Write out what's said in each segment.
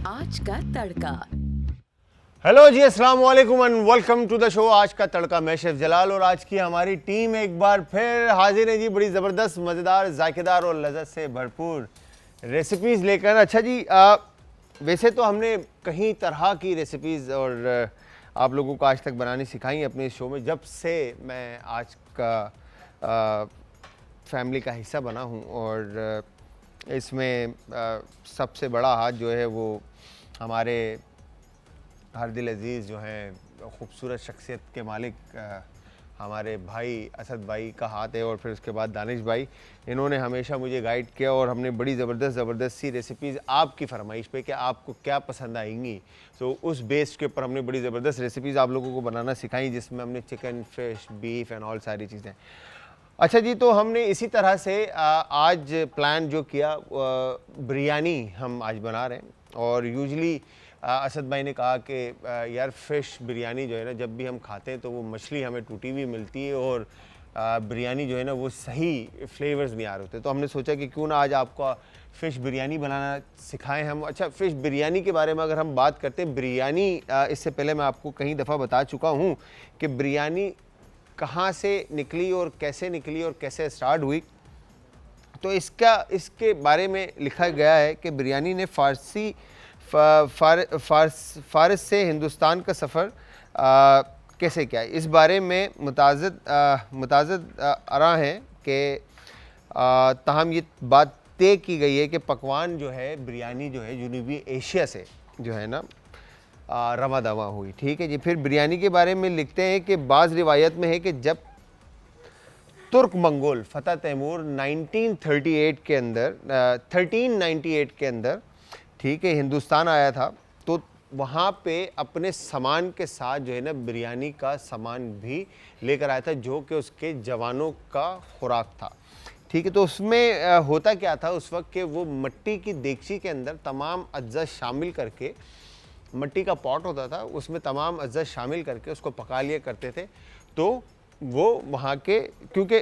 आज का तड़का। हेलो जी, अस्सलाम वालेकुम and welcome to the show आज का तड़का। मैं शेफ जलाल और आज की हमारी टीम एक बार फिर हाजिर है जी, बड़ी ज़बरदस्त, मज़ेदार, जायकेदार और लज़्ज़त से भरपूर रेसिपीज़ लेकर। अच्छा जी, वैसे तो हमने कई तरह की रेसिपीज़ और आप लोगों को आज तक बनानी सिखाई अपने इस शो में। जब से मैं आज का फैमिली का हिस्सा बना हूँ और इसमें सबसे बड़ा हाथ जो है वो हमारे हर दिल अज़ीज़ जो हैं ख़ूबसूरत शख्सियत के मालिक हमारे भाई असद भाई का हाथ है, और फिर उसके बाद दानिश भाई। इन्होंने हमेशा मुझे गाइड किया और हमने बड़ी ज़बरदस्त सी रेसिपीज़ आपकी फरमाइश पे कि आपको क्या पसंद आएंगी, तो उस बेस के ऊपर हमने बड़ी ज़बरदस्त रेसिपीज़ आप लोगों को बनाना सिखाई, जिसमें हमने chicken, fish, beef and all सारी चीज़ें। अच्छा जी, तो हमने इसी तरह से आज प्लान जो किया, बिरयानी हम आज बना रहे हैं। और यूजली असद भाई ने कहा कि यार फ़िश बिरयानी जो है ना, जब भी हम खाते हैं तो वो मछली हमें टूटी हुई मिलती है और बिरयानी जो है ना वो सही फ्लेवर्स नहीं आ रहे होते। तो हमने सोचा कि क्यों ना आज आपको फ़िश बिरयानी बनाना सिखाएं हम। अच्छा, फ़िश बिरयानी के बारे में अगर हम बात करते हैं, बिरयानी इससे पहले मैं आपको कई दफ़ा बता चुका हूँ कि बिरयानी कहाँ से निकली और कैसे स्टार्ट हुई। तो इसके बारे में लिखा गया है कि बिरयानी ने फ़ारस से हिंदुस्तान का सफ़र कैसे किया। इस बारे में मुताज़द आरा हैं कि ताहम ये बात तय की गई है कि पकवान जो है बिरयानी जो है जनूबी एशिया से जो है ना रवा दवा हुई। ठीक है जी। फिर बिरयानी के बारे में लिखते हैं कि बाज़ रिवायत में है कि जब तुर्क मंगोल फ़तह तैमूर 1398 के अंदर ठीक है हिंदुस्तान आया था, तो वहाँ पे अपने सामान के साथ जो है ना बिरयानी का सामान भी लेकर आया था, जो कि उसके जवानों का खुराक था। ठीक है, तो उसमें होता क्या था उस वक्त कि वो मिट्टी की देगची के अंदर तमाम अज्जा शामिल करके, मिट्टी का पॉट होता था, उसमें तमाम अज्जा शामिल करके उसको पका लिया करते थे। तो वो वहाँ के, क्योंकि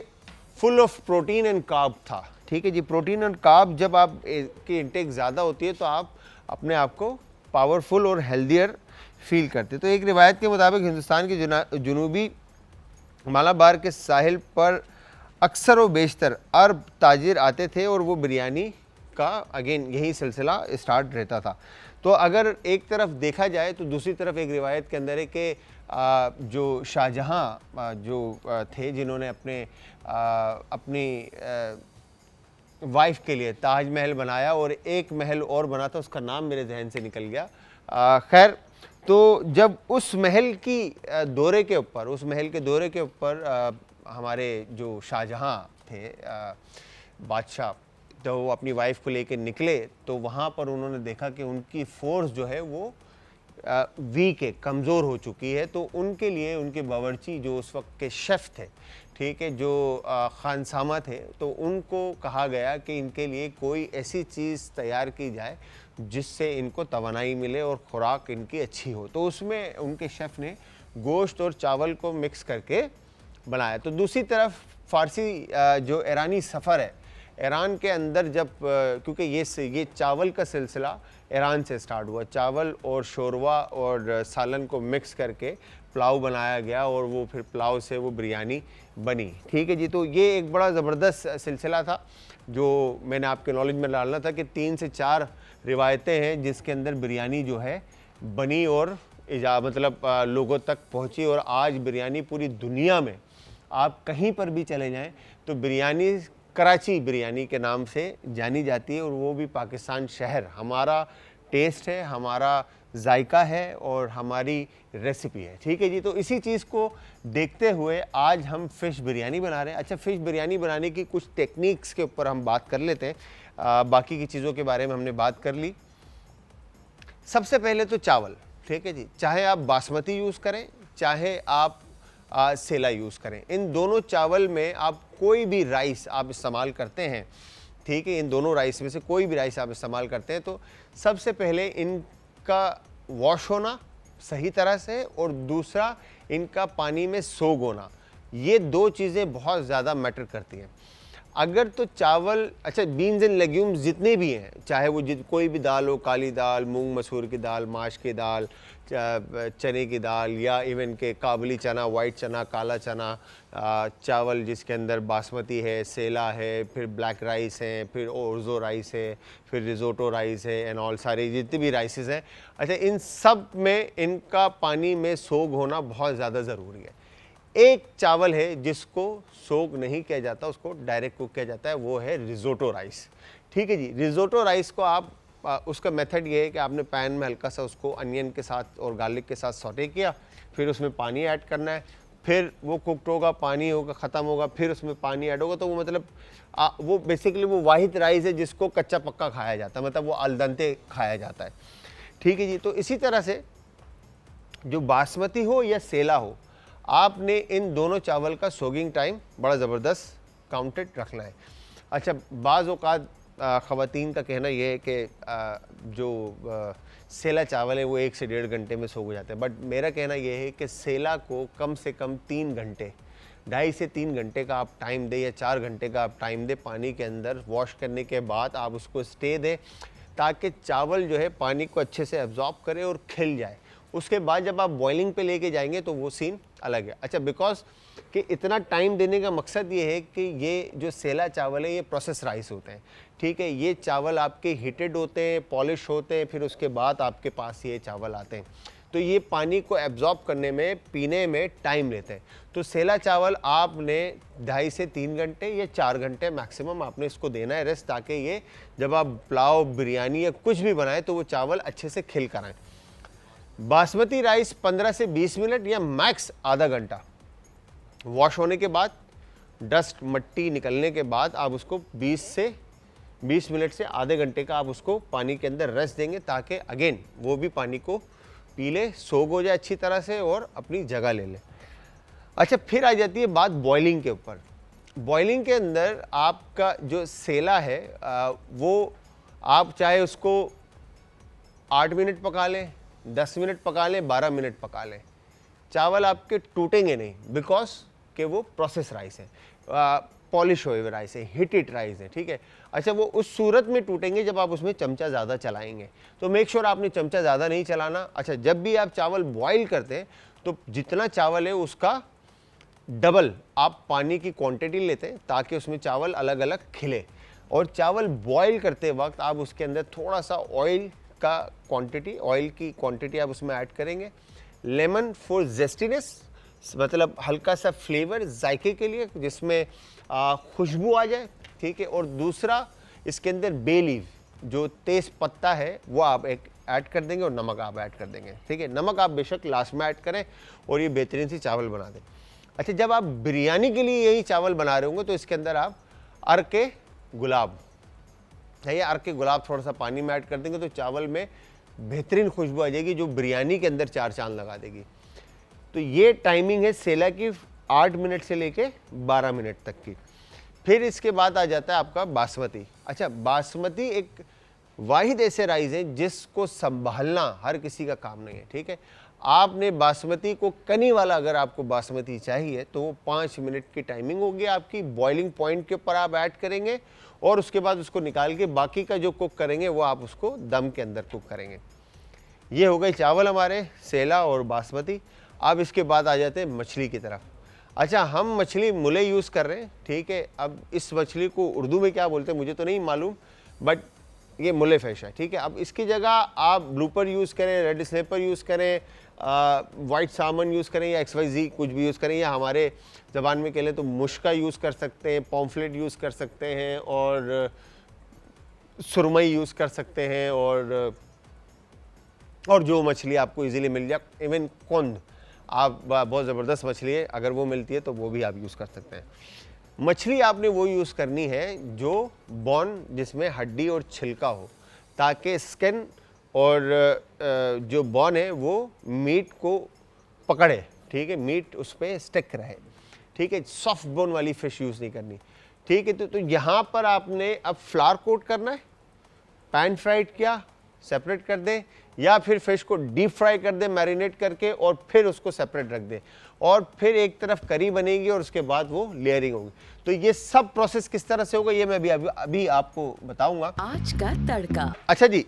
full of protein and carb था। ठीक है जी। प्रोटीन और कार्ब जब आप की इंटेक ज़्यादा होती है तो आप अपने आप को पावरफुल और हेल्दियर फील करते। तो एक रिवायत के मुताबिक हिंदुस्तान के जनूबी मालाबार के साहिल पर अक्सर व बेशतर अरब ताजिर आते थे और वो बिरयानी का अगेन यही सिलसिला स्टार्ट रहता था। तो अगर एक तरफ देखा जाए तो दूसरी तरफ एक रिवायत के अंदर है कि जो शाहजहाँ जो थे, जिन्होंने अपनी वाइफ के लिए ताजमहल बनाया और एक महल और बना था, उसका नाम मेरे जहन से निकल गया। खैर, तो जब उस महल के दौरे के ऊपर हमारे जो शाहजहाँ थे बादशाह, तो वो अपनी वाइफ को लेकर निकले, तो वहाँ पर उन्होंने देखा कि उनकी फोर्स जो है वो वीक है, कमज़ोर हो चुकी है। तो उनके लिए उनके बावर्ची जो उस वक्त के शेफ़ थे, ठीक है, जो खानसामा थे, तो उनको कहा गया कि इनके लिए कोई ऐसी चीज़ तैयार की जाए जिससे इनको तवानाई मिले और ख़ुराक इनकी अच्छी हो। तो उसमें उनके शेफ़ ने गोश्त और चावल को मिक्स करके बनाया। तो दूसरी तरफ फ़ारसी जो ईरानी सफ़र है, ईरान के अंदर जब क्योंकि ये चावल का सिलसिला ईरान से स्टार्ट हुआ, चावल और शोरवा और सालन को मिक्स करके पुलाव बनाया गया और वो फिर पुलाव से वो बिरयानी बनी। ठीक है जी। तो ये एक बड़ा ज़बरदस्त सिलसिला था जो मैंने आपके नॉलेज में डालना था कि 3 से 4 रिवायतें हैं जिसके अंदर बिरयानी जो है बनी और लोगों तक पहुँची। और आज बिरयानी पूरी दुनिया में आप कहीं पर भी चले जाएँ तो बिरयानी कराची बिरयानी के नाम से जानी जाती है, और वो भी पाकिस्तान शहर। हमारा टेस्ट है, हमारा जायका है और हमारी रेसिपी है। ठीक है जी। तो इसी चीज़ को देखते हुए आज हम फ़िश बिरयानी बना रहे हैं। अच्छा, फ़िश बिरयानी बनाने की कुछ टेक्निक्स के ऊपर हम बात कर लेते हैं। बाकी की चीज़ों के बारे में हमने बात कर ली। सबसे पहले तो चावल, ठीक है जी, चाहे आप बासमती यूज़ करें, चाहे आप सेला यूज़ करें, इन दोनों चावल में आप कोई भी राइस आप इस्तेमाल करते हैं, ठीक है, इन दोनों राइस में से कोई भी राइस आप इस्तेमाल करते हैं, तो सबसे पहले इनका वॉश होना सही तरह से और दूसरा इनका पानी में सोग होना, ये 2 चीज़ें बहुत ज़्यादा मैटर करती हैं। अगर तो चावल, अच्छा बीन्स एंड लेग्यूम्स जितने भी हैं, चाहे वो कोई भी दाल हो, काली दाल, मूंग मसूर की दाल, माश की दाल, चने की दाल, या इवन के काबुली चना, वाइट चना, काला चना, चावल जिसके अंदर बासमती है, सेला है, फिर ब्लैक राइस है, फिर ओर्जो राइस है, फिर रिजोटो राइस है, एंड ऑल सारे जितने भी राइसेस हैं, अच्छा इन सब में इनका पानी में सोग होना बहुत ज़्यादा ज़रूरी है। एक चावल है जिसको सोक नहीं किया जाता, उसको डायरेक्ट कुक किया जाता है, वो है रिजोटो राइस। ठीक है जी, रिजोटो राइस को आप उसका मेथड ये है कि आपने पैन में हल्का सा उसको अनियन के साथ और गार्लिक के साथ सौटे किया, फिर उसमें पानी ऐड करना है, फिर वो कुकड होगा, पानी होगा, ख़त्म होगा, फिर उसमें पानी ऐड होगा, तो वो मतलब वो बेसिकली वो वाहिद राइस है जिसको कच्चा पक्का खाया जाता है, मतलब वो अल दंते खाया जाता है। ठीक है जी, तो इसी तरह से जो बासमती हो या सेला हो, आपने इन दोनों चावल का सोगिंग टाइम बड़ा ज़बरदस्त काउंटेड रखना है। अच्छा, बाज़ औक़ात ख़वातीन का कहना यह है कि जो सेला चावल है वो 1 से 1.5 घंटे में सोख जाते हैं, बट मेरा कहना यह है कि सेला को कम से कम 3 घंटे, 2.5 से 3 घंटे का आप टाइम दें, या 4 घंटे का आप टाइम दें पानी के अंदर। वॉश करने के बाद आप उसको स्टे दें ताकि चावल जो है पानी को अच्छे से एब्जॉर्ब करे और खिल जाए। उसके बाद जब आप बॉइलिंग पे लेके जाएंगे तो वो सीन अलग है। अच्छा, बिकॉज कि इतना टाइम देने का मकसद ये है कि ये जो सेला चावल है ये प्रोसेस राइस होते हैं। ठीक है, ये चावल आपके हीटेड होते हैं, पॉलिश होते हैं, फिर उसके बाद आपके पास ये चावल आते हैं, तो ये पानी को एब्जॉर्ब करने में, पीने में टाइम लेते हैं। तो सेला चावल आपने 2.5 से 3 घंटे या 4 घंटे मैक्सिमम आपने इसको देना है रेस्ट, ताकि ये जब आप पुलाव, बिरयानी या कुछ भी बनाएं तो वो चावल अच्छे से खिल कर आएँ। बासमती राइस 15 से 20 मिनट या मैक्स आधा घंटा वॉश होने के बाद, डस्ट मट्टी निकलने के बाद आप उसको 20 मिनट से आधे घंटे का आप उसको पानी के अंदर रेस्ट देंगे, ताकि अगेन वो भी पानी को पी ले, सोग हो जाए अच्छी तरह से और अपनी जगह ले ले। अच्छा, फिर आ जाती है बात बॉइलिंग के ऊपर। बॉइलिंग के अंदर आपका जो सेला है वो आप चाहे उसको 8 मिनट पका लें, 10 मिनट पका लें, 12 मिनट पका लें, चावल आपके टूटेंगे नहीं, बिकॉज कि वो प्रोसेस राइस है, पॉलिश हुए हुए राइस है, हिटेड राइस है। ठीक है, अच्छा वो उस सूरत में टूटेंगे जब आप उसमें चमचा ज़्यादा चलाएंगे, तो मेक श्योर आपने चमचा ज़्यादा नहीं चलाना। अच्छा, जब भी आप चावल बॉईल करते हैं तो जितना चावल है उसका डबल आप पानी की क्वांटिटी लेते हैं, ताकि उसमें चावल अलग अलग खिले। और चावल बॉईल करते वक्त आप उसके अंदर थोड़ा सा ऑयल की क्वांटिटी आप उसमें ऐड करेंगे। लेमन फॉर जेस्टीनेस, मतलब हल्का सा फ्लेवर, जायके के लिए, जिसमें खुशबू आ जाए। ठीक है, और दूसरा इसके अंदर बे लीफ, जो तेज़ पत्ता है, वो आप एक ऐड कर देंगे, और नमक आप ऐड कर देंगे। ठीक है, नमक आप बेशक लास्ट में ऐड करें और ये बेहतरीन सी चावल बना दें। अच्छा, जब आप बिरयानी के लिए यही चावल बना रहे होंगे तो इसके अंदर आप अर्के गुलाब है, या अर्के गुलाब थोड़ा सा पानी में ऐड कर देंगे तो चावल में बेहतरीन खुशबू आ जाएगी, जो बिरयानी के अंदर 4 चांद लगा देगी। तो ये टाइमिंग है सेला की 8 मिनट से लेके 12 मिनट तक की। फिर इसके बाद आ जाता है आपका बासमती। अच्छा, बासमती एक वाहिद ऐसे राइस है जिसको संभालना हर किसी का काम नहीं है। ठीक है, आपने बासमती को कनी वाला अगर आपको बासमती चाहिए तो वो 5 मिनट की टाइमिंग होगी आपकी। बॉइलिंग पॉइंट के ऊपर आप ऐड करेंगे और उसके बाद उसको निकाल के बाकी का जो कुक करेंगे वो आप उसको दम के अंदर कुक करेंगे। ये हो गए चावल हमारे, सेला और बासमती। अब इसके बाद आ जाते हैं मछली की तरफ। अच्छा, हम मछली मुले यूज़ कर रहे हैं। ठीक है, अब इस मछली को उर्दू में क्या बोलते हैं मुझे तो नहीं मालूम, बट ये मुले फिश है। ठीक है, अब इसकी जगह आप ब्लूपर यूज़ करें, रेड स्नैपर यूज़ करें, वाइट सामन यूज़ करें, या XYZ कुछ भी यूज़ करें, या हमारे ज़बान में कह लें तो मुश्का यूज़ कर सकते हैं, पॉम्फ्लेट यूज़ कर सकते हैं, और सुरमई यूज़ कर सकते हैं, और जो मछली आपको इजीली मिल जाए, इवन कोंद, आप बहुत ज़बरदस्त मछली है, अगर वो मिलती है तो वो भी आप यूज़ कर सकते हैं। मछली आपने वो यूज़ करनी है जो बोन, जिसमें हड्डी और छिलका हो, ताकि स्किन और जो बोन है वो मीट को पकड़े। ठीक है, मीट उस पर स्टिक रहे। ठीक है, सॉफ्ट बोन वाली फ़िश यूज़ नहीं करनी। ठीक है, तो यहाँ पर आपने अब फ्लावर कोट करना है, पैन फ्राइड किया, सेपरेट कर दें, या फिर फ़िश को डीप फ्राई कर दें मैरिनेट करके और फिर उसको सेपरेट रख दें, और फिर एक तरफ करी बनेगी और उसके बाद वो लेयरिंग होगी। तो ये सब प्रोसेस किस तरह से होगा ये मैं अभी आपको बताऊंगा। आज का तड़का। अच्छा जी,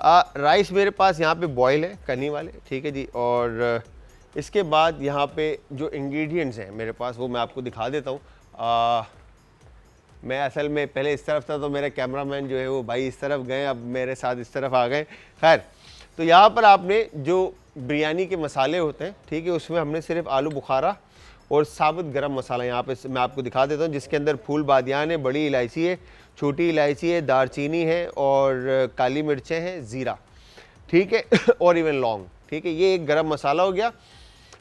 राइस मेरे पास यहाँ पे बॉयल है, कनी वाले, ठीक है जी। और इसके बाद यहाँ पे जो इंग्रेडिएंट्स हैं मेरे पास वो मैं आपको दिखा देता हूँ। मैं असल में पहले इस तरफ था तो मेरे कैमरामैन जो है वो भाई इस तरफ गए, अब मेरे साथ इस तरफ आ गए। खैर, तो यहाँ पर आपने जो बिरयानी के मसाले होते हैं, ठीक है, उसमें हमने सिर्फ आलू बुखारा और साबुत गरम मसाला यहाँ पे मैं आपको दिखा देता हूँ, जिसके अंदर फूल बादियान है, बड़ी इलायची है, छोटी इलायची है, दारचीनी है और काली मिर्चें हैं, ज़ीरा, ठीक है, और इवन लौंग, ठीक है। ये एक गरम मसाला हो गया।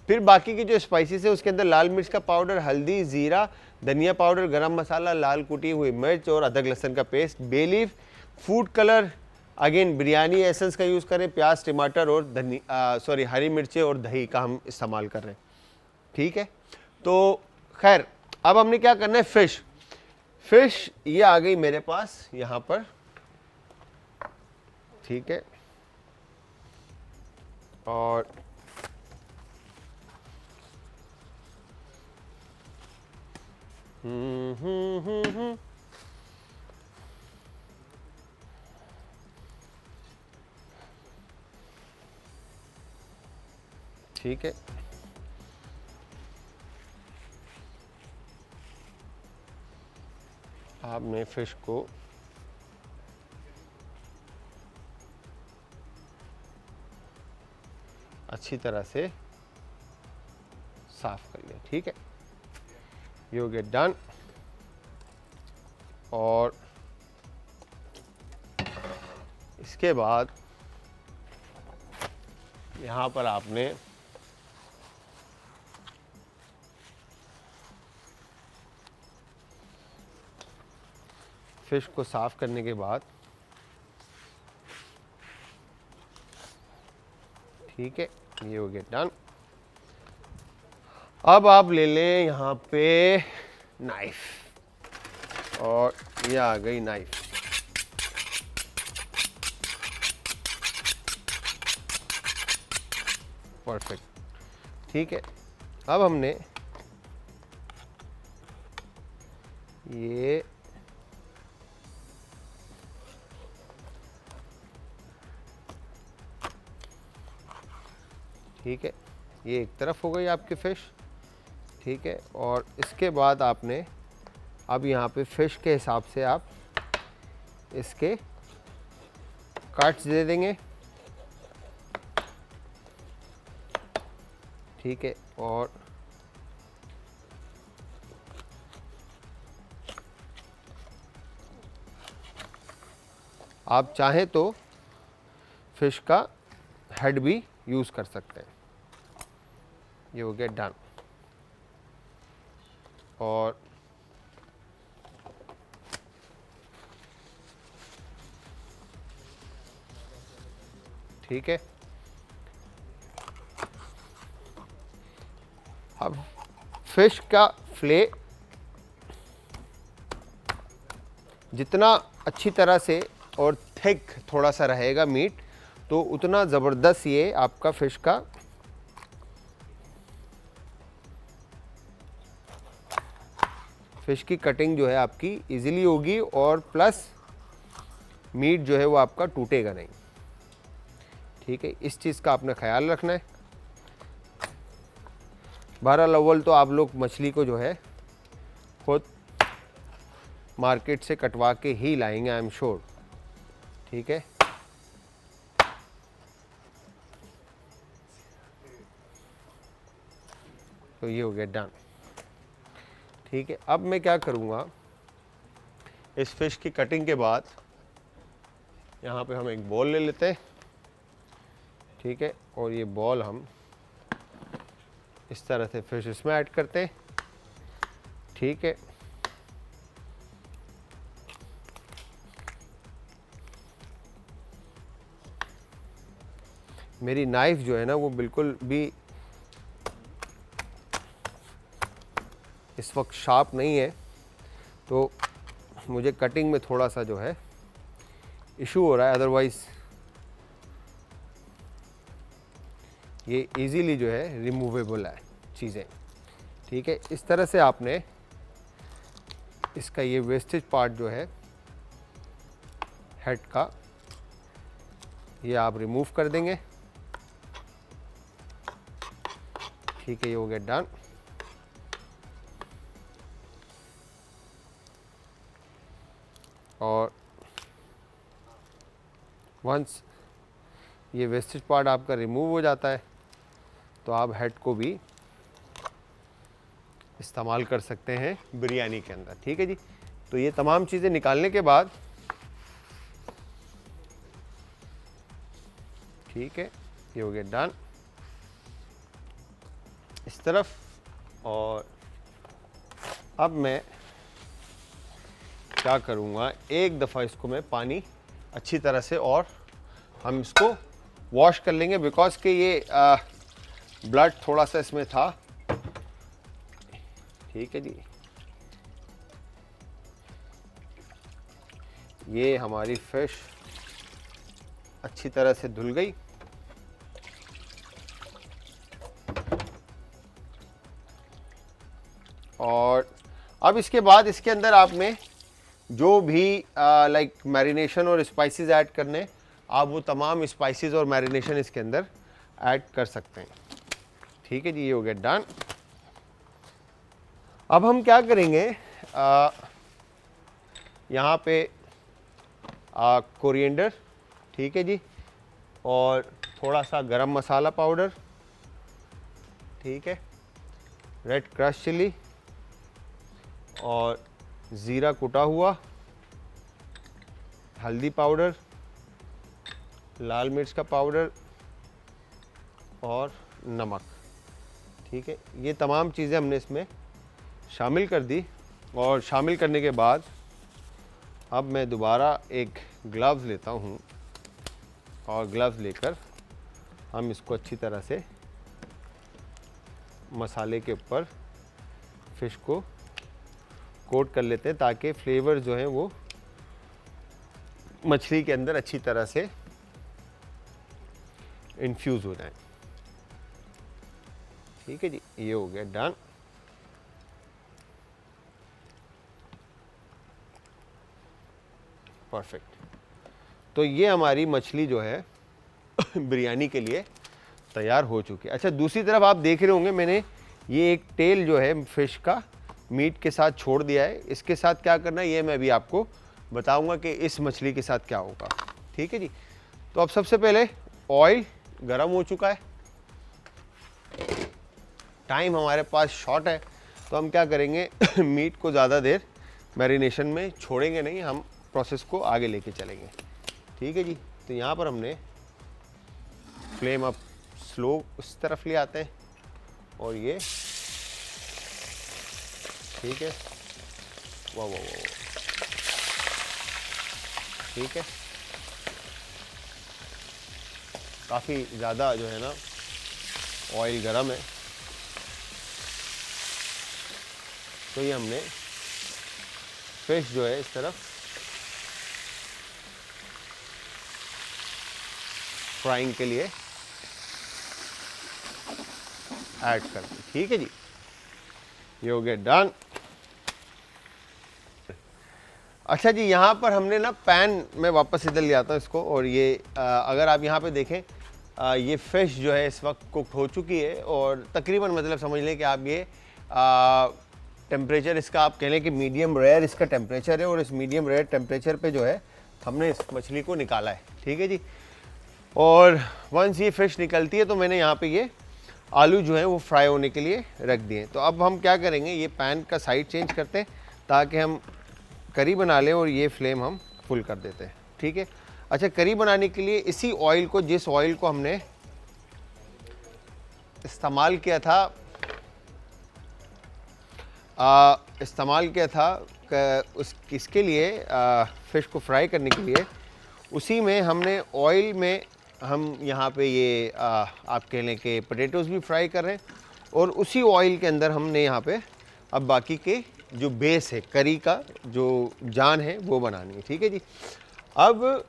फिर बाकी की जो स्पाइसेस है उसके अंदर लाल मिर्च का पाउडर, हल्दी, ज़ीरा, धनिया पाउडर, गरम मसाला, लाल कुटी हुई मिर्च और अदरक लहसुन का paste, bay leaf, food colour, again biryani essence का यूज़ करें, प्याज, टमाटर और हरी मिर्चें और दही का हम इस्तेमाल कर रहे हैं, ठीक है। तो खैर, अब हमने क्या करना है, फ़िश ये आ गई मेरे पास यहाँ पर, ठीक है। और ठीक है, आपने फ़िश को अच्छी तरह से साफ कर लिया, ठीक है, यू गेट डन। और इसके बाद यहाँ पर आपने फ़िश को साफ करने के बाद, ठीक है, ये हो गया डन। अब आप ले लें यहाँ पे नाइफ, और ये आ गई नाइफ, परफेक्ट, ठीक है। अब हमने ये ठीक है, ये एक तरफ हो गई आपकी फ़िश, ठीक है। और इसके बाद आपने अब यहाँ पे फ़िश के हिसाब से आप इसके कट्स दे देंगे, ठीक है। और आप चाहें तो फ़िश का हेड भी यूज़ कर सकते हैं, ये हो गया डन। और ठीक है, अब फ़िश का फ्ले जितना अच्छी तरह से और थिक थोड़ा सा रहेगा मीट, तो उतना ज़बरदस्त ये आपका फ़िश का फ़िश की कटिंग जो है आपकी इजीली होगी, और प्लस मीट जो है वो आपका टूटेगा नहीं, ठीक है। इस चीज़ का आपने ख्याल रखना है। बहरहाल अव्वल तो आप लोग मछली को जो है खुद मार्केट से कटवा के ही लाएंगे, आई एम श्योर, ठीक है। तो ये हो गया डन, ठीक है। अब मैं क्या करूँगा, इस फ़िश की कटिंग के बाद यहाँ पे हम एक बॉल ले लेते हैं, ठीक है। और ये बॉल हम इस तरह से फ़िश इसमें ऐड करते हैं, ठीक है। मेरी नाइफ़ जो है ना वो बिल्कुल भी इस वक्त शार्प नहीं है, तो मुझे कटिंग में थोड़ा सा जो है इशू हो रहा है, अदरवाइज़ ये इजीली जो है रिमूवेबल है चीज़ें, ठीक है। इस तरह से आपने इसका ये वेस्टेज पार्ट जो है हेड का, ये आप रिमूव कर देंगे, ठीक है। ये हो गया डन। और वंस ये वेस्टेज पार्ट आपका रिमूव हो जाता है तो आप हेड को भी इस्तेमाल कर सकते हैं बिरयानी के अंदर, ठीक है जी। तो ये तमाम चीज़ें निकालने के बाद, ठीक है, ये हो गया डन इस तरफ। और अब मैं क्या करूँगा, एक दफ़ा इसको मैं पानी अच्छी तरह से और हम इसको वॉश कर लेंगे, बिकॉज कि ये ब्लड थोड़ा सा इसमें था, ठीक है जी। ये हमारी फिश अच्छी तरह से धुल गई। और अब इसके बाद इसके अंदर आप में जो भी लाइक मैरिनेशन और स्पाइसेस ऐड करने, आप वो तमाम स्पाइसेस और मैरिनेशन इसके अंदर ऐड कर सकते हैं, ठीक है जी। ये हो गया डन। अब हम क्या करेंगे, यहाँ पे कोरिएंडर, ठीक है जी, और थोड़ा सा गरम मसाला पाउडर, ठीक है, रेड क्रश चिली और ज़ीरा कुटा हुआ, हल्दी पाउडर, लाल मिर्च का पाउडर और नमक, ठीक है। ये तमाम चीज़ें हमने इसमें शामिल कर दी। और शामिल करने के बाद अब मैं दोबारा एक ग्लव्स लेता हूँ और ग्लव्स लेकर हम इसको अच्छी तरह से मसाले के ऊपर फिश को कोट कर लेते हैं, ताकि फ्लेवर जो है वो मछली के अंदर अच्छी तरह से इन्फ्यूज़ हो जाए, ठीक है जी। ये हो गया डन। परफेक्ट। तो ये हमारी मछली जो है बिरयानी के लिए तैयार हो चुकी है। अच्छा, दूसरी तरफ आप देख रहे होंगे मैंने ये एक टेल जो है फिश का मीट के साथ छोड़ दिया है। इसके साथ क्या करना है ये मैं अभी आपको बताऊंगा कि इस मछली के साथ क्या होगा, ठीक है जी। तो अब सबसे पहले ऑयल गरम हो चुका है, टाइम हमारे पास शॉर्ट है, तो हम क्या करेंगे मीट को ज़्यादा देर मैरिनेशन में छोड़ेंगे नहीं, हम प्रोसेस को आगे लेके चलेंगे, ठीक है जी। तो यहाँ पर हमने फ्लेम अप स्लो उस तरफ ले आते हैं और ये, ठीक है, वाह वाह वाह, ठीक है। काफ़ी ज़्यादा जो है ना ऑयल गरम है, तो ये हमने फिश जो है इस तरफ फ्राइंग के लिए ऐड कर दी, ठीक है जी। ये हो गया डन। अच्छा जी, यहाँ पर हमने ना पैन में वापस इधर ले आता हूँ इसको, और ये अगर आप यहाँ पे देखें ये फ़िश जो है इस वक्त कुक हो चुकी है, और तकरीबन मतलब समझ लें कि आप ये टेम्परेचर इसका आप कह लें कि मीडियम रेयर इसका टेम्परेचर है, और इस मीडियम रेयर टेम्परेचर पे जो है हमने इस मछली को निकाला है, ठीक है जी। और वंस ये फ़िश निकलती है तो मैंने यहाँ पे ये आलू जो है वो फ्राई होने के लिए रख दिए। तो अब हम क्या करेंगे, ये पैन का साइड चेंज करते हैं ताकि हम करी बना लें, और ये फ्लेम हम फुल कर देते हैं, ठीक है। अच्छा, करी बनाने के लिए इसी ऑयल को, जिस ऑयल को हमने इस्तेमाल किया था इसके लिए फ़िश को फ्राई करने के लिए, उसी में हमने ऑयल में हम यहाँ पे ये आप कह लें कि पोटैटोज़ भी फ्राई कर रहे हैं, और उसी ऑयल के अंदर हमने यहाँ पे अब बाकी के जो बेस है, करी का जो जान है वो बनानी है, ठीक है जी। अब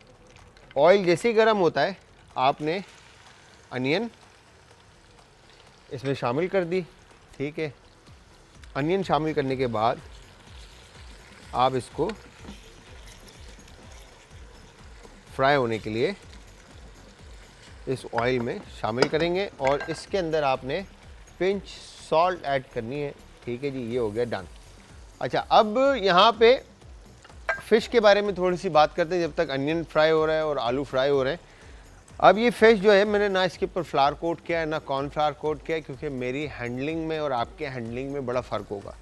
ऑयल जैसे ही गर्म होता है, आपने अनियन इसमें शामिल कर दी। ठीक है, अनियन शामिल करने के बाद आप इसको फ्राई होने के लिए इस ऑयल में शामिल करेंगे और इसके अंदर आपने पिंच सॉल्ट ऐड करनी है। ठीक है जी, ये हो गया डन। अच्छा, अब यहाँ पे फ़िश के बारे में थोड़ी सी बात करते हैं जब तक अनियन फ्राई हो रहा है और आलू फ्राई हो रहे हैं। अब ये फ़िश जो है मैंने ना इसके ऊपर फ्लावर कोट किया है ना कॉर्न फ्लावर कोट किया है, क्योंकि मेरी हैंडलिंग में और आपके हैंडलिंग में बड़ा फ़र्क होगा।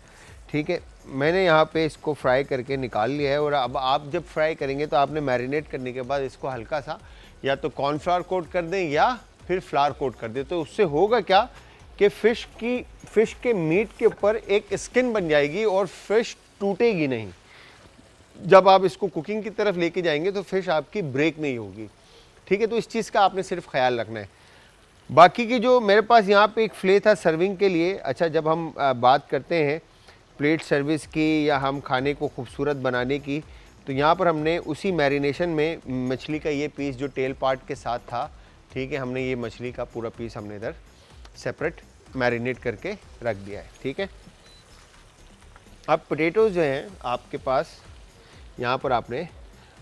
ठीक है, मैंने यहाँ पे इसको फ्राई करके निकाल लिया है और अब आप जब फ्राई करेंगे तो आपने मैरिनेट करने के बाद इसको हल्का सा या तो कॉर्नफ्लावर कोट कर दें या फिर फ्लावर कोट कर दें। तो उससे होगा क्या कि फ़िश के मीट के ऊपर एक स्किन बन जाएगी और फ़िश टूटेगी नहीं। जब आप इसको कुकिंग की तरफ लेके जाएंगे तो फ़िश आपकी ब्रेक नहीं होगी। ठीक है, तो इस चीज़ का आपने सिर्फ ख्याल रखना है। बाकी की जो मेरे पास यहाँ पे एक फ्ले था सर्विंग के लिए। अच्छा, जब हम बात करते हैं प्लेट सर्विस की या हम खाने को खूबसूरत बनाने की, तो यहाँ पर हमने उसी मैरिनेशन में मछली का ये पीस जो टेल पार्ट के साथ था, ठीक है, हमने ये मछली का पूरा पीस हमने इधर सेपरेट मैरिनेट करके रख दिया है। ठीक है, अब पोटैटोज़ जो हैं आपके पास यहाँ पर आपने,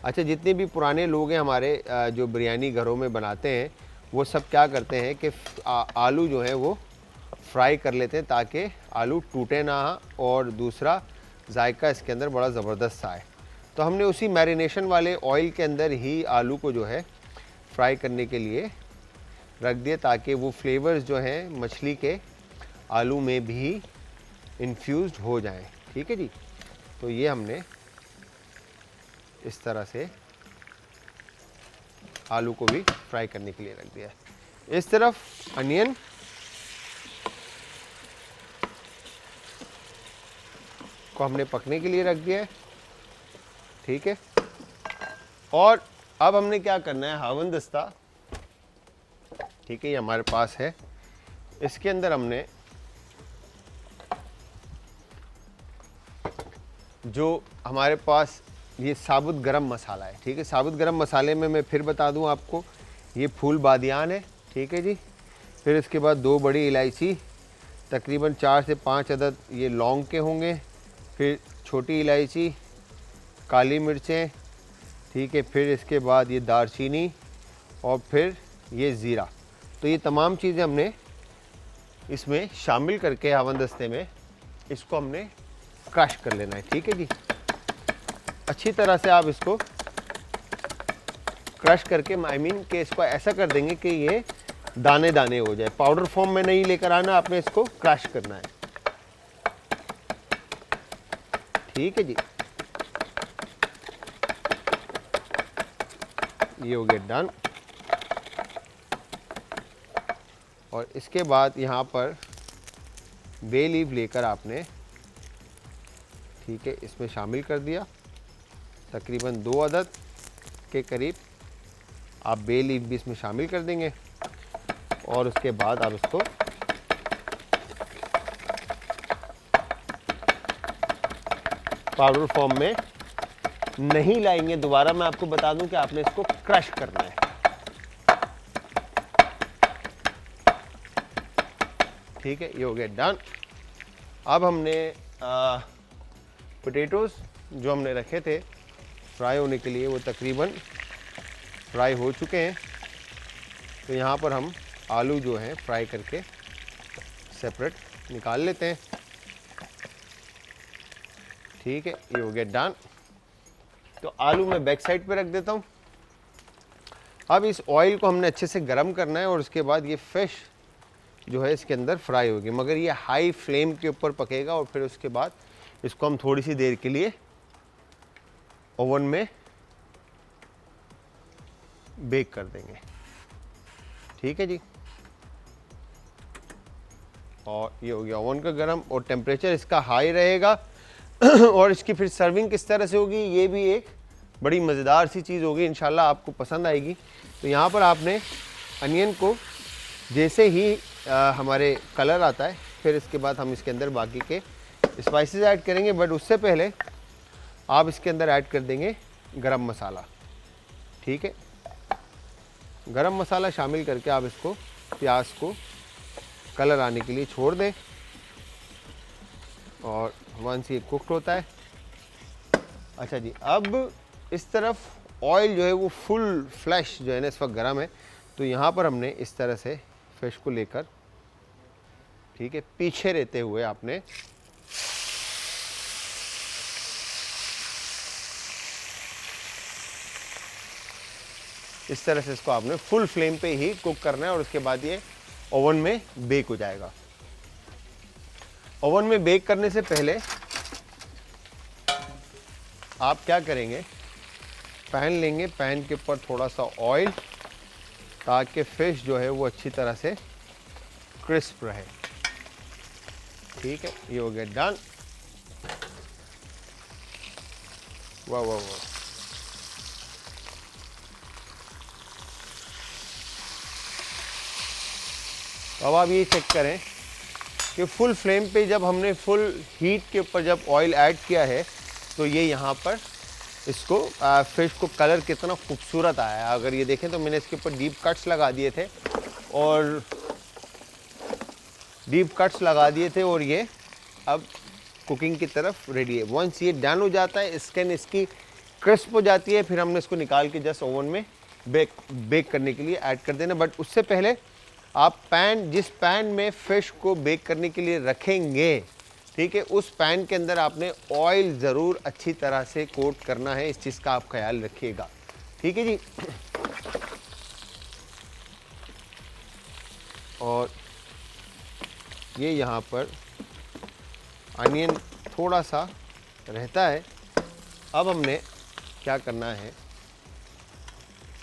अच्छा, जितने भी पुराने लोग हैं हमारे जो बिरयानी घरों में बनाते हैं, वो सब क्या करते हैं कि आलू जो है वो फ्राई कर लेते हैं ताकि आलू टूटे ना और दूसरा जायका इसके अंदर बड़ा ज़बरदस्त आए। तो हमने उसी मैरिनेशन वाले ऑयल के अंदर ही आलू को जो है फ्राई करने के लिए रख दिया ताकि वो फ्लेवर्स जो हैं मछली के आलू में भी इन्फ्यूज़्ड हो जाएं। ठीक है जी, तो ये हमने इस तरह से आलू को भी फ्राई करने के लिए रख दिया है। इस तरफ अनियन को हमने पकने के लिए रख दिया है। ठीक है, और अब हमने क्या करना है, हावन दस्ता, ठीक है, ये हमारे पास है, इसके अंदर हमने जो हमारे पास ये साबुत गरम मसाला है। ठीक है, साबुत गरम मसाले में मैं फिर बता दूं आपको, ये फूल बादियान है। ठीक है जी, फिर इसके बाद 2 बड़ी इलायची, तकरीबन 4 से 5 अदद ये लौंग के होंगे, फिर छोटी इलायची, काली मिर्चें, ठीक है, फिर इसके बाद ये दालचीनी और फिर ये ज़ीरा। तो ये तमाम चीज़ें हमने इसमें शामिल करके हावन दस्ते में इसको हमने क्रश कर लेना है। ठीक है जी, अच्छी तरह से आप इसको क्रश करके, आई मीन कि इसको ऐसा कर देंगे कि ये दाने दाने हो जाए, पाउडर फॉर्म में नहीं लेकर आना, आपने इसको क्रश करना है। ठीक है जी, ये हो गया डन। और इसके बाद यहाँ पर बे लीफ लेकर आपने, ठीक है, इसमें शामिल कर दिया, तकरीबन 2 अदद के करीब आप बे लीफ भी इसमें शामिल कर देंगे। और उसके बाद आप इसको पाउडर फॉर्म में नहीं लाएंगे, दोबारा मैं आपको बता दूं कि आपने इसको क्रश करना है। ठीक है, ये हो गया डन। अब हमने पोटैटोज़ जो हमने रखे थे फ्राई होने के लिए, वो तकरीबन फ्राई हो चुके हैं। तो यहाँ पर हम आलू जो हैं फ्राई करके सेपरेट निकाल लेते हैं। ठीक है, ये हो गया डन। तो आलू मैं बैक साइड पे रख देता हूँ। अब इस ऑयल को हमने अच्छे से गर्म करना है और उसके बाद ये फ़िश जो है इसके अंदर फ्राई होगी, मगर ये हाई फ्लेम के ऊपर पकेगा और फिर उसके बाद इसको हम थोड़ी सी देर के लिए ओवन में बेक कर देंगे। ठीक है जी, और ये हो गया ओवन का गर्म और टेम्परेचर इसका हाई रहेगा। और इसकी फिर सर्विंग किस तरह से होगी, ये भी एक बड़ी मज़ेदार सी चीज़ होगी, इंशाल्लाह आपको पसंद आएगी। तो यहाँ पर आपने अनियन को जैसे ही हमारे कलर आता है, फिर इसके बाद हम इसके अंदर बाकी के स्पाइसेस ऐड करेंगे, बट उससे पहले आप इसके अंदर ऐड कर देंगे गरम मसाला। ठीक है, गरम मसाला शामिल करके आप इसको, प्याज को कलर आने के लिए छोड़ दें। और वंस ये कुक्ड होता है, अच्छा जी, अब इस तरफ ऑयल जो है वो फुल फ्लैश जो है ना इस वक्त गर्म है, तो यहाँ पर हमने इस तरह से फिश को लेकर, ठीक है, पीछे रहते हुए आपने इस तरह से इसको आपने फुल फ्लेम पे ही कुक करना है और उसके बाद ये ओवन में बेक हो जाएगा। ओवन में बेक करने से पहले आप क्या करेंगे, पैन लेंगे, पैन के ऊपर थोड़ा सा ऑयल, ताकि फिश जो है वो अच्छी तरह से क्रिस्प रहे। ठीक है, ये हो गया डन। वाह वाह वाह, अब आप ये चेक करें कि फुल फ्लेम पे जब हमने फुल हीट के ऊपर जब ऑयल ऐड किया है तो ये यहाँ पर इसको फिश को कलर कितना खूबसूरत आया है। अगर ये देखें तो मैंने इसके ऊपर डीप कट्स लगा दिए थे और ये अब कुकिंग की तरफ रेडी है। वंस ये डन हो जाता है, स्किन इसकी क्रिस्प हो जाती है, फिर हमने इसको निकाल के जस्ट ओवन में बेक करने के लिए ऐड कर देना। बट उससे पहले आप जिस पैन में फ़िश को बेक करने के लिए रखेंगे, ठीक है, उस पैन के अंदर आपने ऑयल ज़रूर अच्छी तरह से कोट करना है। इस चीज़ का आप ख्याल रखिएगा, ठीक है जी। और ये यहाँ पर अनियन थोड़ा सा रहता है। अब हमने क्या करना है,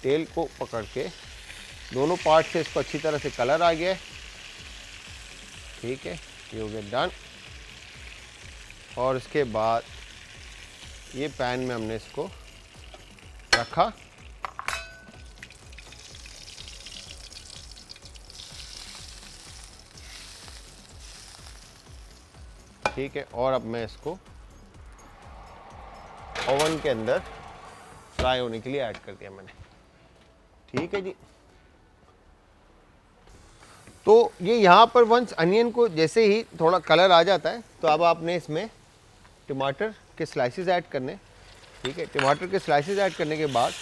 तेल को पकड़ के दोनों पार्ट से इसको अच्छी तरह से कलर आ गया है, ठीक है, ये हो गया डन। और इसके बाद ये पैन में हमने इसको रखा, ठीक है, और अब मैं इसको ओवन के अंदर फ्राई होने के लिए ऐड कर दिया मैंने, ठीक है जी। तो ये यहाँ पर वंस अनियन को जैसे ही थोड़ा कलर आ जाता है तो अब आपने इसमें टमाटर के स्लाइसेस ऐड करने, ठीक है। टमाटर के स्लाइसेस ऐड करने के बाद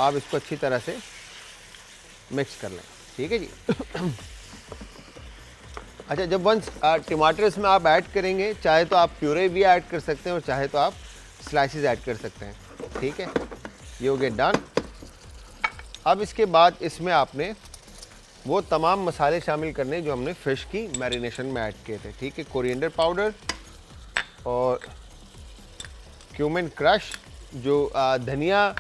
आप इसको अच्छी तरह से मिक्स कर लें, ठीक है जी। अच्छा, जब वंस टमाटर इसमें आप ऐड करेंगे, चाहे तो आप प्यूरे भी ऐड कर सकते हैं और चाहे तो आप स्लाइसेस ऐड कर सकते हैं, ठीक है। ये हो गया डन। अब इसके बाद इसमें आपने वो तमाम मसाले शामिल करने जो हमने फ़िश की मैरिनेशन में ऐड किए थे, ठीक है। कोरिएंडर पाउडर और क्यूमिन क्रश, जो धनिया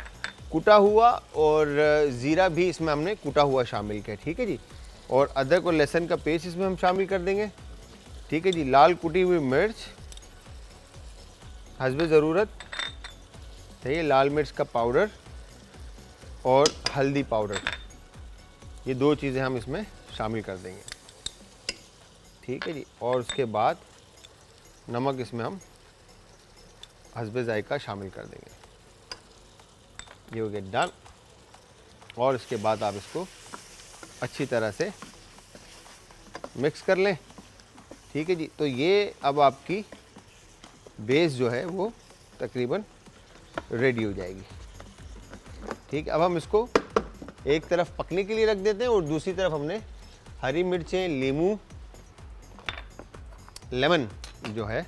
कुटा हुआ और ज़ीरा भी इसमें हमने कुटा हुआ शामिल किया, ठीक है जी। और अदरक और लहसुन का पेस्ट इसमें हम शामिल कर देंगे, ठीक है जी। लाल कुटी हुई मिर्च हस्बे ज़रूरत, ठीक है, लाल मिर्च का पाउडर और हल्दी पाउडर, ये दो चीज़ें हम इसमें शामिल कर देंगे, ठीक है जी। और उसके बाद नमक इसमें हम हस्बे जायका शामिल कर देंगे, ये हो गया डन। और इसके बाद आप इसको अच्छी तरह से मिक्स कर लें, ठीक है जी। तो ये अब आपकी बेस जो है वो तकरीबन रेडी हो जाएगी, ठीक है। अब हम इसको एक तरफ पकने के लिए रख देते हैं और दूसरी तरफ हमने हरी मिर्चें, लेमन जो है,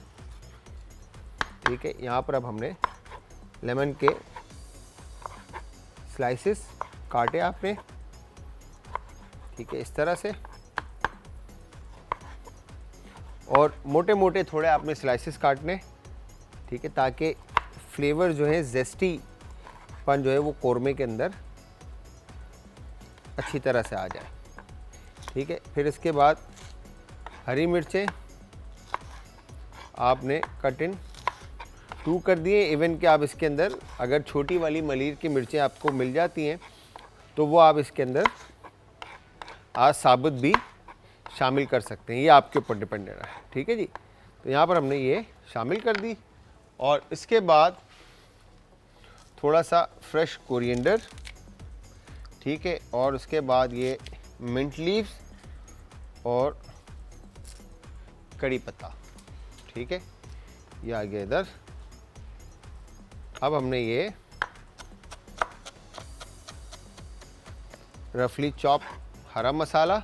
ठीक है, यहाँ पर अब हमने लेमन के स्लाइसेस काटे आपने, ठीक है, इस तरह से, और मोटे मोटे थोड़े आपने स्लाइसेस काटने, ठीक है, ताकि फ्लेवर जो है, जेस्टी पन जो है वो कोरमे के अंदर अच्छी तरह से आ जाए, ठीक है। फिर इसके बाद हरी मिर्चें आपने कट इन 2 कर दिए। इवन कि आप इसके अंदर अगर छोटी वाली मलीर की मिर्चें आपको मिल जाती हैं तो वो आप इसके अंदर आज साबुत भी शामिल कर सकते हैं, ये आपके ऊपर डिपेंड है, ठीक है जी। तो यहाँ पर हमने ये शामिल कर दी और इसके बाद थोड़ा सा फ्रेश कोरिएंडर, ठीक है, और उसके बाद ये मिंट लीव्स और कड़ी पत्ता, ठीक है, ये आ गया इधर। अब हमने ये रफली चॉप हरा मसाला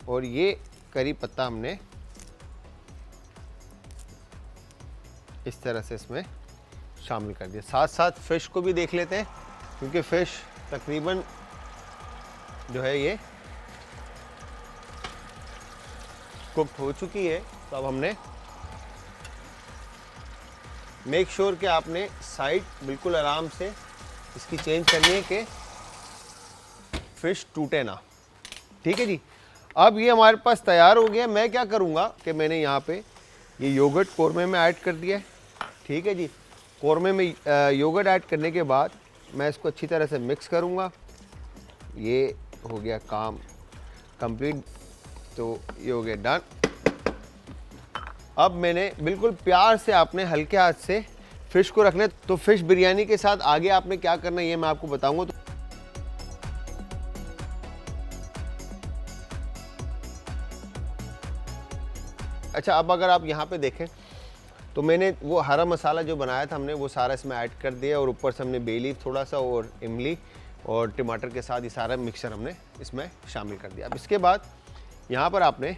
और ये करी पत्ता हमने इस तरह से इसमें शामिल कर दिया। साथ साथ फिश को भी देख लेते हैं, क्योंकि फिश तकरीबन जो है ये कुक्ड हो चुकी है। तो अब हमने मेक श्योर कि आपने साइड बिल्कुल आराम से इसकी चेंज करनी है कि फिश टूटे ना, ठीक है जी। अब ये हमारे पास तैयार हो गया। मैं क्या करूँगा कि मैंने यहाँ पे ये योगर्ट कौरमे में ऐड कर दिया है, ठीक है जी। कौरमे में योगर्ट ऐड करने के बाद मैं इसको अच्छी तरह से मिक्स करूँगा। ये हो गया काम कंप्लीट, तो ये हो गया डन। अब मैंने बिल्कुल प्यार से आपने हल्के हाथ से फिश को रखना है। तो फिश बिरयानी के साथ आगे आपने क्या करना है ये मैं आपको बताऊंगा। तो अच्छा, अब अगर आप यहाँ पे देखें तो मैंने वो हरा मसाला जो बनाया था हमने वो सारा इसमें ऐड कर दिया, और ऊपर से हमने बे लीफ थोड़ा सा और इमली और टमाटर के साथ ये सारा मिक्सचर हमने इसमें शामिल कर दिया। अब इसके बाद यहाँ पर आपने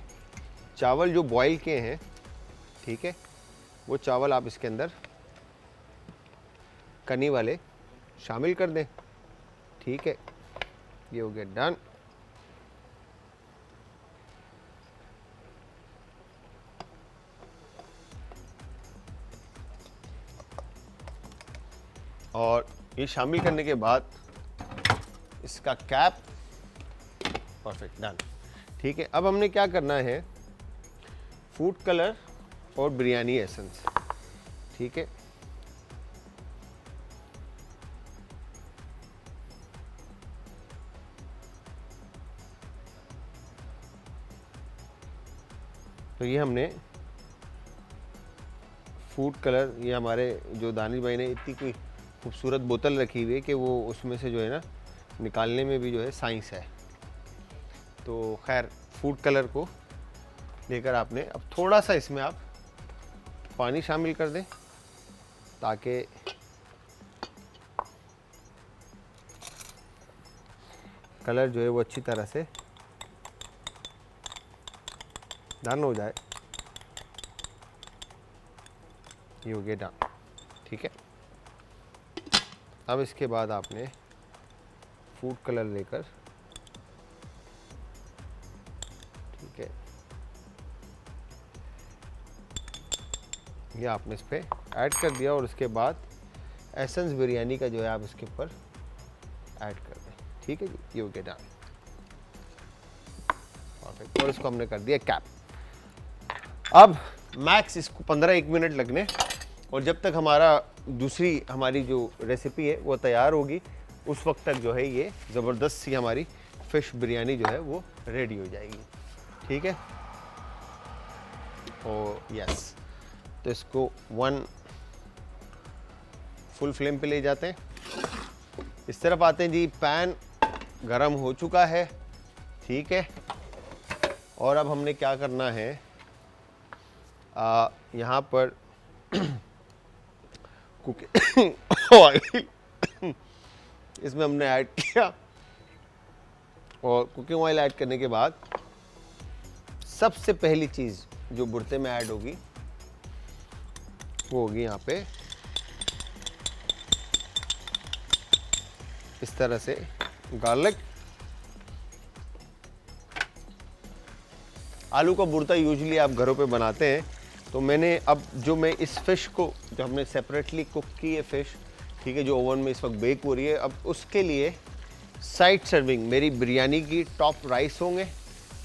चावल जो बॉईल किए हैं, ठीक है, वो चावल आप इसके अंदर कनी वाले शामिल कर दें, ठीक है। ये हो गया डन। और ये शामिल करने के बाद इसका कैप परफेक्ट डन, ठीक है। अब हमने क्या करना है, फूड कलर और बिरयानी एसेंस, ठीक है। तो ये हमने फूड कलर, ये हमारे जो दानिश भाई ने इतनी कोई खूबसूरत बोतल रखी हुई है कि वो उसमें से जो है ना निकालने में भी जो है साइंस है। तो खैर फूड कलर को लेकर आपने अब थोड़ा सा इसमें आप पानी शामिल कर दें, ताकि कलर जो है वो अच्छी तरह से डन हो जाए। ये हो गया डन, ठीक है। अब इसके बाद आपने फूड कलर लेकर, ठीक है, ये आपने इस पर ऐड कर दिया, और उसके बाद एसेंस बिरयानी का जो है आप इसके ऊपर ऐड कर दें, ठीक है जी। ये हो गया डन, परफेक्ट। और इसको हमने कर दिया कैप। अब मैक्स इसको 15-1 मिनट लगने, और जब तक हमारी जो रेसिपी है वो तैयार होगी, उस वक्त तक जो है ये ज़बरदस्त सी हमारी फ़िश बिरयानी जो है वो रेडी हो जाएगी, ठीक है। और यस, तो इसको 1 फुल फ्लेम पे ले जाते हैं। इस तरफ आते हैं जी, पैन गरम हो चुका है, ठीक है। और अब हमने क्या करना है, यहाँ पर कुकिंग ऑयल इसमें हमने ऐड किया, और कुकिंग ऑयल ऐड करने के बाद सबसे पहली चीज़ जो बुर्ते में ऐड होगी वो होगी यहाँ पे इस तरह से गार्लिक। आलू का बुर्ता यूजुअली आप घरों पे बनाते हैं, तो मैंने अब जो मैं इस फिश को जो हमने सेपरेटली कुक की है फिश, ठीक है, जो ओवन में इस वक्त बेक हो रही है, अब उसके लिए साइड सर्विंग मेरी बिरयानी की टॉप राइस होंगे,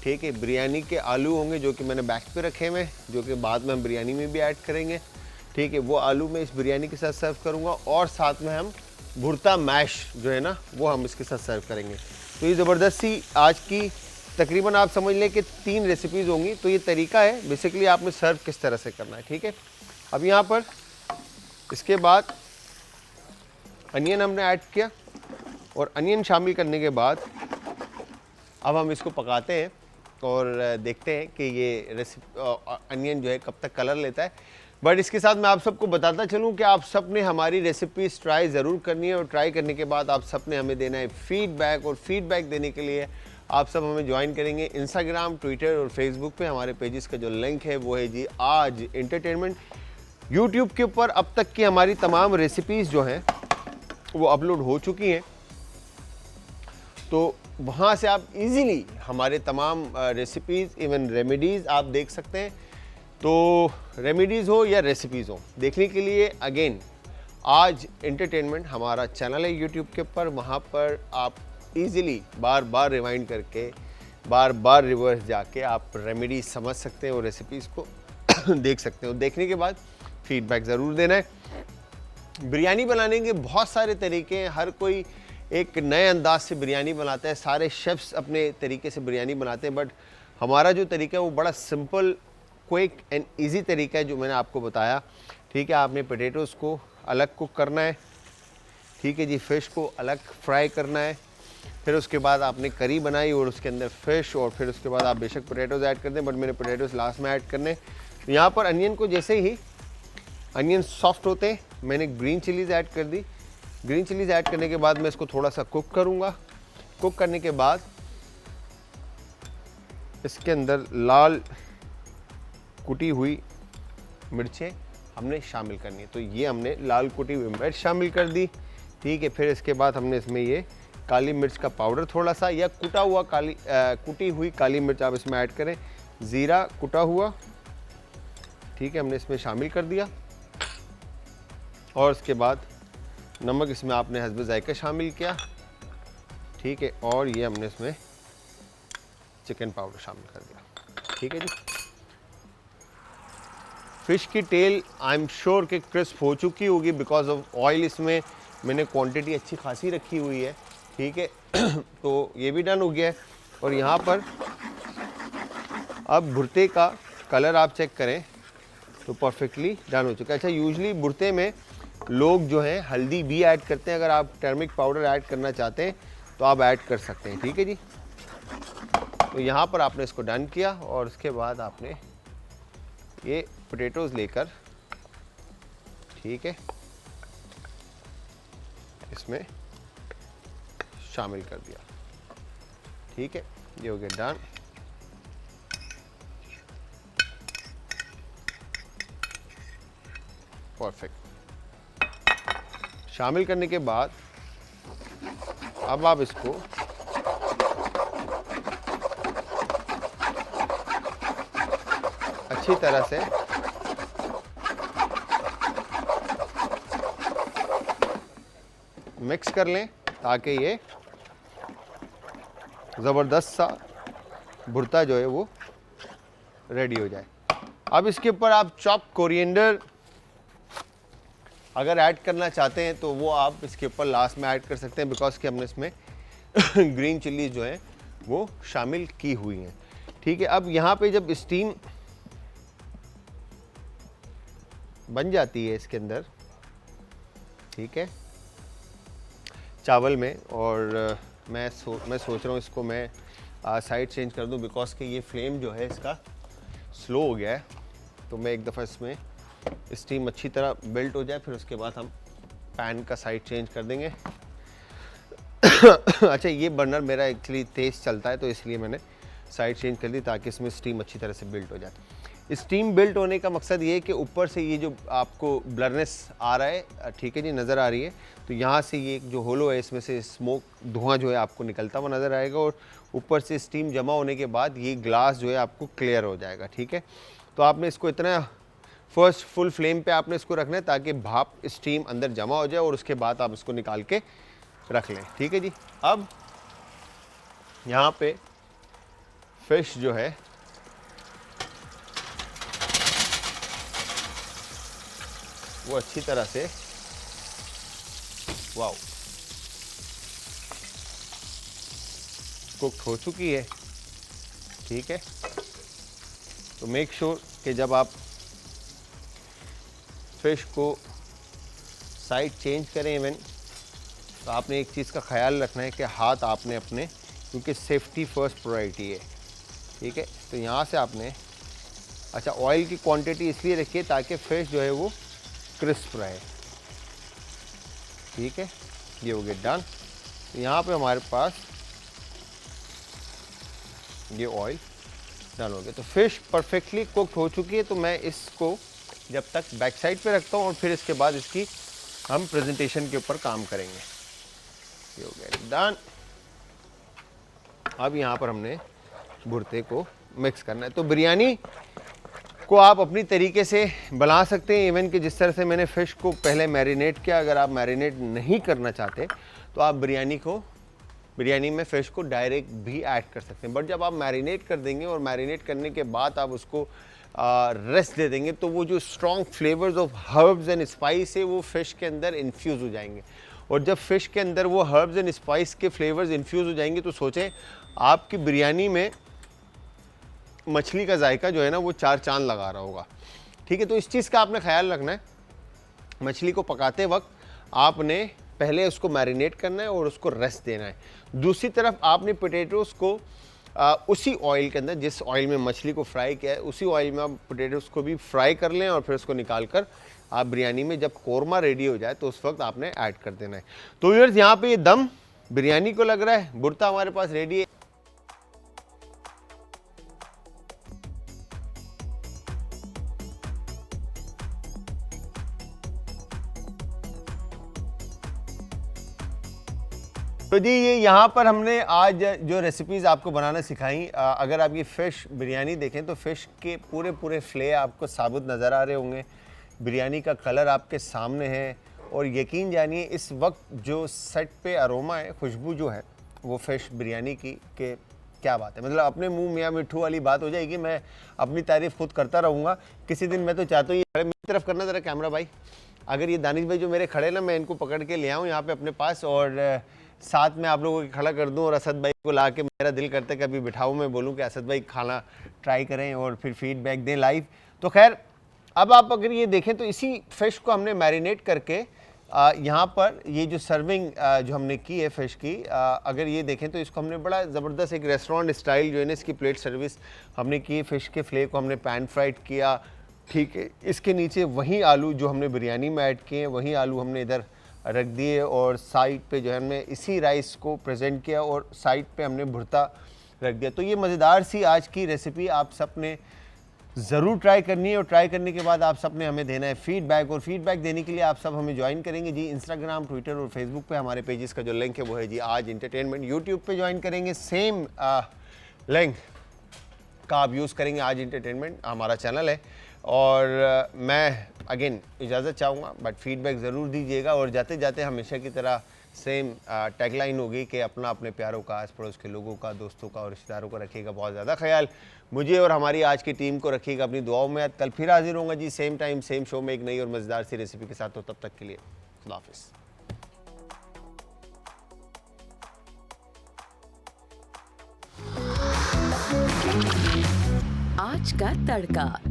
ठीक है, बिरयानी के आलू होंगे जो कि मैंने बैक पे रखे हुए, जो कि बाद में हम बिरयानी में भी ऐड करेंगे, ठीक है। वो आलू मैं इस बिरयानी के साथ सर्व करूँगा, और साथ में हम भुर्ता मैश जो है ना वो हम इसके साथ सर्व करेंगे। तो ये ज़बरदस्त सी आज की तकरीबन आप समझ लें कि 3 रेसिपीज़ होंगी। तो ये तरीका है बेसिकली आपने सर्व किस तरह से करना है, ठीक है। अब यहाँ पर इसके बाद अनियन हमने ऐड किया, और अनियन शामिल करने के बाद अब हम इसको पकाते हैं, और देखते हैं कि ये अनियन जो है कब तक कलर लेता है। बट इसके साथ मैं आप सबको बताता चलूँ कि आप सब ने हमारी रेसिपीज़ ट्राई ज़रूर करनी है, और ट्राई करने के बाद आप सब ने हमें देना है फीडबैक, और फीडबैक देने के लिए आप सब हमें ज्वाइन करेंगे इंस्टाग्राम, ट्विटर और फेसबुक पे। हमारे पेजेस का जो लिंक है वो है जी आज एंटरटेनमेंट। यूट्यूब के ऊपर अब तक की हमारी तमाम रेसिपीज़ जो हैं वो अपलोड हो चुकी हैं, तो वहाँ से आप इजीली हमारे तमाम रेसिपीज़, इवन रेमेडीज़ आप देख सकते हैं। तो रेमेडीज़ हो या रेसिपीज़ हो, देखने के लिए अगेन आज एंटरटेनमेंट हमारा चैनल है यूट्यूब के ऊपर। वहाँ पर आप इजीली बार बार रिवाइंड करके, बार बार रिवर्स जाके आप रेमेडीज समझ सकते हैं और रेसिपीज़ को देख सकते हो। देखने के बाद फीडबैक ज़रूर देना है। बिरयानी बनाने के बहुत सारे तरीके हैं, हर कोई एक नए अंदाज से बिरयानी बनाता है, सारे शेफ्स अपने तरीके से बिरयानी बनाते हैं, बट हमारा जो तरीका है वो बड़ा सिंपल, क्विक एंड इजी तरीका है जो मैंने आपको बताया। ठीक है, आपने पोटैटोज़ को अलग कुक करना है, ठीक है जी, फ़िश को अलग फ्राई करना है, फिर उसके बाद आपने करी बनाई और उसके अंदर फ़िश, और फिर उसके बाद आप बेशक पोटैटोज़ ऐड कर दें, बट मैंने पोटैटोज़ लास्ट में ऐड करने। तो यहाँ पर अनियन को जैसे ही अनियन सॉफ्ट होते हैं मैंने ग्रीन चिलीज़ ऐड कर दी। ग्रीन चिलीज़ ऐड करने के बाद मैं इसको थोड़ा सा कुक करूँगा। कुक करने के बाद इसके अंदर लाल कुटी हुई मिर्चें हमने शामिल करनी है, तो ये हमने लाल कुटी हुई मिर्च शामिल कर दी। ठीक है, फिर इसके बाद हमने इसमें ये काली मिर्च का पाउडर थोड़ा सा, या कुटी हुई काली मिर्च आप इसमें ऐड करें। ज़ीरा कुटा हुआ, ठीक है, हमने इसमें शामिल कर दिया। और उसके बाद नमक इसमें आपने हस्ब ज़ायका शामिल किया, ठीक है, और ये हमने इसमें चिकन पाउडर शामिल कर दिया। ठीक है जी, फ़िश की टेल आई एम श्योर कि क्रिस्प हो चुकी होगी बिकॉज ऑफ ऑयल, इसमें मैंने क्वांटिटी अच्छी खासी रखी हुई है। ठीक है तो ये भी डन हो गया है। और यहाँ पर अब भुर्ते का कलर आप चेक करें तो परफेक्टली डन हो चुका है। अच्छा, यूजुअली भुर्ते में लोग जो हैं हल्दी भी ऐड करते हैं, अगर आप टर्मरिक पाउडर ऐड करना चाहते हैं तो आप ऐड कर सकते हैं। ठीक है जी, तो यहाँ पर आपने इसको डन किया, और उसके बाद आपने ये पोटैटोज़ लेकर, ठीक है, इसमें शामिल कर दिया। ठीक है, ये हो गया डन। परफेक्ट। शामिल करने के बाद अब आप इसको अच्छी तरह से मिक्स कर लें ताकि ये ज़बरदस्त सा भुर्ता जो है वो रेडी हो जाए। अब इसके ऊपर आप चॉप कोरिएंडर अगर ऐड करना चाहते हैं तो वो आप इसके ऊपर लास्ट में ऐड कर सकते हैं, बिकॉज कि हमने इसमें ग्रीन चिल्ली जो है वो शामिल की हुई हैं। ठीक है, अब यहाँ पे जब स्टीम बन जाती है इसके अंदर, ठीक है, चावल में, और मैं सोच रहा हूँ इसको मैं साइड चेंज कर दूँ बिकॉज कि ये फ्लेम जो है इसका स्लो हो गया है, तो मैं एक दफ़ा इसमें स्टीम अच्छी तरह बिल्ट हो जाए, फिर उसके बाद हम पैन का साइड चेंज कर देंगे। अच्छा, ये बर्नर मेरा एक्चुअली तेज़ चलता है तो इसलिए मैंने साइड चेंज कर दी ताकि इसमें स्टीम अच्छी तरह से बिल्ट हो जाए। स्टीम बिल्ट होने का मकसद ये है कि ऊपर से ये जो आपको ब्लरनेस आ रहा है, ठीक है जी, नज़र आ रही है, तो यहाँ से ये जो होलो है इसमें से स्मोक, धुआं जो है आपको निकलता हुआ नज़र आएगा, और ऊपर से स्टीम जमा होने के बाद ये ग्लास जो है आपको क्लियर हो जाएगा। ठीक है, तो आपने इसको इतना फर्स्ट फुल फ्लेम पे आपने इसको रखना है ताकि भाप स्टीम अंदर जमा हो जाए, और उसके बाद आप इसको निकाल के रख लें। ठीक है जी, अब यहाँ पे फिश जो है वो अच्छी तरह से वाओ कुक्ड हो चुकी है। ठीक है, तो मेक श्योर कि जब आप फिश को साइड चेंज करें इवन, तो आपने एक चीज़ का ख्याल रखना है कि हाथ आपने अपने, क्योंकि सेफ्टी फर्स्ट प्रायोरिटी है, ठीक है। तो यहाँ से आपने अच्छा ऑयल की क्वांटिटी इसलिए रखिए ताकि फिश जो है वो क्रिस्प रहे। ठीक है, ये हो गया डन। तो यहाँ पे हमारे पास ये ऑयल डन हो गया। तो फिश परफेक्टली कुकड हो चुकी है। तो मैं इसको जब तक बैक साइड पे रखता हूँ और फिर इसके बाद इसकी हम प्रेजेंटेशन के ऊपर काम करेंगे। ये हो गया डन। अब यहाँ पर हमने भुर्ते को मिक्स करना है। तो बिरयानी को आप अपनी तरीके से बना सकते हैं, इवन कि जिस तरह से मैंने फ़िश को पहले मैरिनेट किया। अगर आप मैरिनेट नहीं करना चाहते तो आप बिरयानी में फ़िश को डायरेक्ट भी ऐड कर सकते हैं। बट जब आप मैरिनेट कर देंगे और मैरिनेट करने के बाद आप उसको रेस्ट दे देंगे तो वो जो strong flavours of herbs and spice है वो फ़िश के अंदर इन्फ्यूज़ हो जाएंगे। और जब फ़िश के अंदर वो हर्ब्स एंड स्पाइस के फ्लेवर्स इन्फ्यूज़ हो जाएंगे तो सोचें आपकी बिरयानी में मछली का जायका जो है ना वो चार चांद लगा रहा होगा। ठीक है, तो इस चीज़ का आपने ख्याल रखना है। मछली को पकाते वक्त आपने पहले उसको मैरिनेट करना है और उसको रेस्ट देना है। दूसरी तरफ आपने पोटैटोज़ को उसी ऑयल के अंदर, जिस ऑयल में मछली को फ्राई किया है, उसी ऑयल में आप पोटैटोज़ को भी फ्राई कर लें और फिर उसको निकाल कर आप बिरयानी में जब कोरमा रेडी हो जाए तो उस वक्त आपने ऐड कर देना है। तो व्यूअर्स यहाँ पे ये दम बिरयानी को लग रहा है। भुर्ता हमारे पास रेडी है। तो जी ये यहाँ पर हमने आज जो रेसिपीज़ आपको बनाना सिखाई, अगर आप ये फ़िश बिरयानी देखें तो फ़िश के पूरे फ्ले आपको साबुत नज़र आ रहे होंगे। बिरयानी का कलर आपके सामने है और यकीन जानिए इस वक्त जो सेट पे अरोमा है, खुशबू जो है वो फ़िश बिरयानी की के क्या बात है। मतलब अपने मुंह मियाँ मिट्ठू वाली बात हो जाएगी। मैं अपनी तारीफ़ खुद करता रहूँगा। किसी दिन मैं तो चाहता हूँ ये खड़े मेरी तरफ करना ज़रा कैमरा भाई, अगर ये दानिश भाई जो मेरे खड़े ना, मैं इनको पकड़ के ले आऊँ यहाँ पे अपने पास और साथ में आप लोगों को खड़ा कर दूं और असद भाई को ला के मेरा दिल करता है कभी बिठाऊं, मैं बोलूं कि असद भाई खाना ट्राई करें और फिर फीडबैक दें लाइव। तो खैर अब आप अगर ये देखें तो इसी फ़िश को हमने मैरिनेट करके यहाँ पर ये जो सर्विंग जो हमने की है फ़िश की, अगर ये देखें तो इसको हमने बड़ा ज़बरदस्त एक रेस्टोरेंट स्टाइल जो है ना इसकी प्लेट सर्विस हमने की। फ़िश के फ्ले को हमने पैन फ्राइड किया। ठीक है, इसके नीचे वही आलू जो हमने बिरयानी में ऐड किए हैं वही आलू हमने इधर रख दिए और साइड पे जो है हमने इसी राइस को प्रेजेंट किया और साइड पे हमने भुर्ता रख दिया। तो ये मज़ेदार सी आज की रेसिपी आप सब ने ज़रूर ट्राई करनी है और ट्राई करने के बाद आप सब ने हमें देना है फीडबैक। और फीडबैक देने के लिए आप सब हमें ज्वाइन करेंगे जी इंस्टाग्राम, ट्विटर और फेसबुक पे हमारे पेजेस का जो लिंक है वो है जी आज एंटरटेनमेंट। यूट्यूब पे ज्वाइन करेंगे, सेम लिंक का आप यूज़ करेंगे, आज एंटरटेनमेंट हमारा चैनल है। और मैं अगेन इजाज़त चाहूँगा बट फीडबैक ज़रूर दीजिएगा। और जाते जाते हमेशा की तरह सेम टैगलाइन होगी कि अपना अपने प्यारों का, आस पड़ोस के लोगों का, दोस्तों का और रिश्तेदारों का रखिएगा बहुत ज़्यादा ख्याल। मुझे और हमारी आज की टीम को रखिएगा अपनी दुआओं में। कल फिर हाजिर होऊंगा जी सेम टाइम सेम शो में एक नई और मज़ेदार सी रेसिपी के साथ। तो तब तक के लिए खुदा हाफिज़। आज का तड़का।